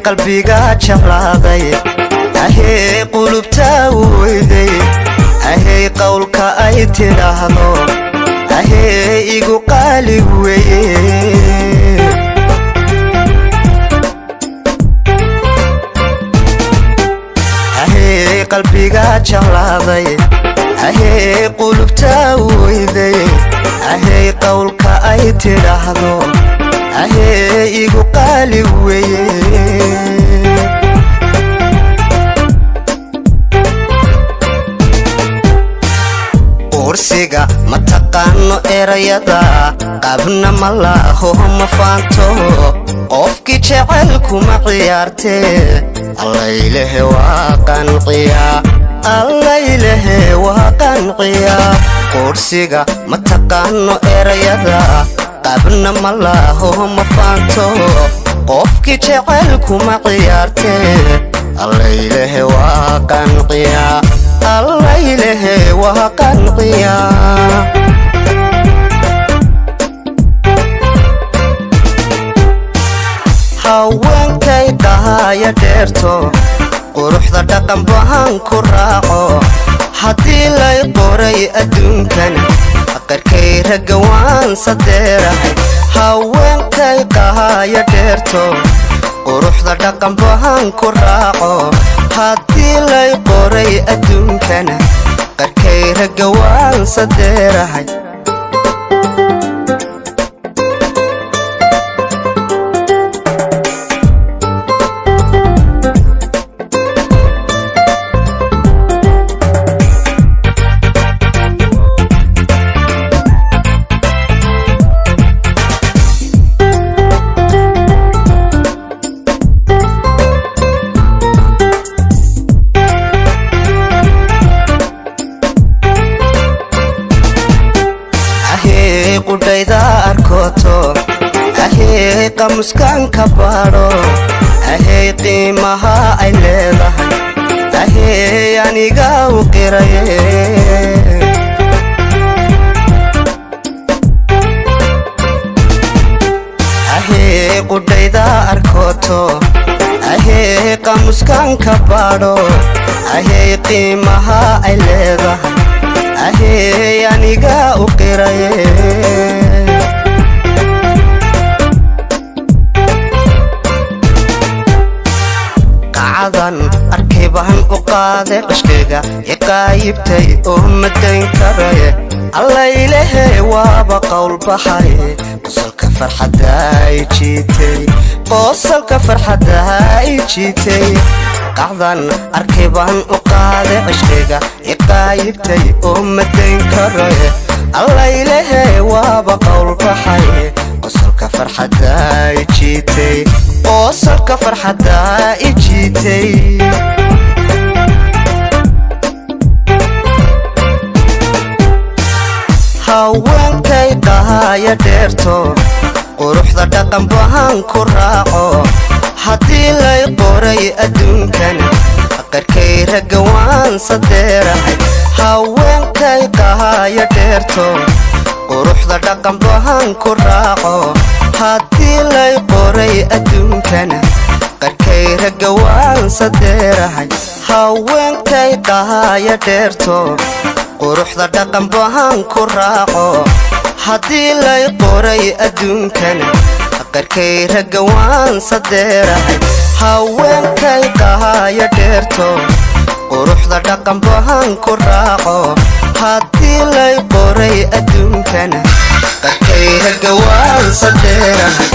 qalbiga jeclaaday ahee qulubta weyday ahee qowlka ay tiraahdo ahee igu qaali weeye ahee qalbiga jeclaaday ahee qulubta weyday ahee qowlka ay tiraahdo ahee igu qaali weeye kursiga ma taqaano erayada qabna ma laho ma faanto qofkii jecelku ma ciyaartee allaylehe waa qanciyaa allaylehe waa qanciyaa kursiga ma taqaano erayada qabna ma laho ma faanto qofkii jecelku ma ciyaartee allaylehe waa qanciyaa allaylehe waa qanciyaa haweenkay dhahaya dheerto quruxda dhaqan bahan ku raaco haddii lay qoray adduunkan qarkay ragga waan sadeerahay haweenkay dhahaya dheerto quruxda dhaqan bahan ku raaco haddii lay qoray adduunkan qarkay ragga waan sadeerahay qudhayda arkoto ahee qamuskan ka baadho ahee qiimaha ay leedahay ahee aniga u qiraye ahee qudhayda arkoto ahee qamuskan ka baadho ahee qiimaha ay leedahay ahee aniga u qiraye qacadan arkay baan u qaaday qashkayga iqaayibtay oo madayn karaye allaylehe waaba qowl baxay qosolka farxadda ay jiitay qosolka farxadda ay jiitay qacadan arkay baan u qaaday qashkayga iqaayibtay oo madayn karaye allaylehe waaba qowl baxay qosolka farxadda ay jiitay qosolka farxadda ay jiitay haweenkay dhahaya dheerto quruxda dhaqan bahan ku raaco haddii lay qoray adduunkan qarkay ragga waan sadeerahay haweenkay dhahaya dheerto quruxda dhaqan bahan ku raaco haddii lay qoray adduunkan qarkay ragga waan sadeerahay haweenkay dhahaya dheerto quruxda dhaqan bahan ku raaco haddii lay qoray adduunkan qarkay ragga waan sadeerahay haweenkay dhahaya dheerto quruxda dhaqan bahan ku raaco haddii lay qoray adduunkan qarkay ragga waan sadeerahay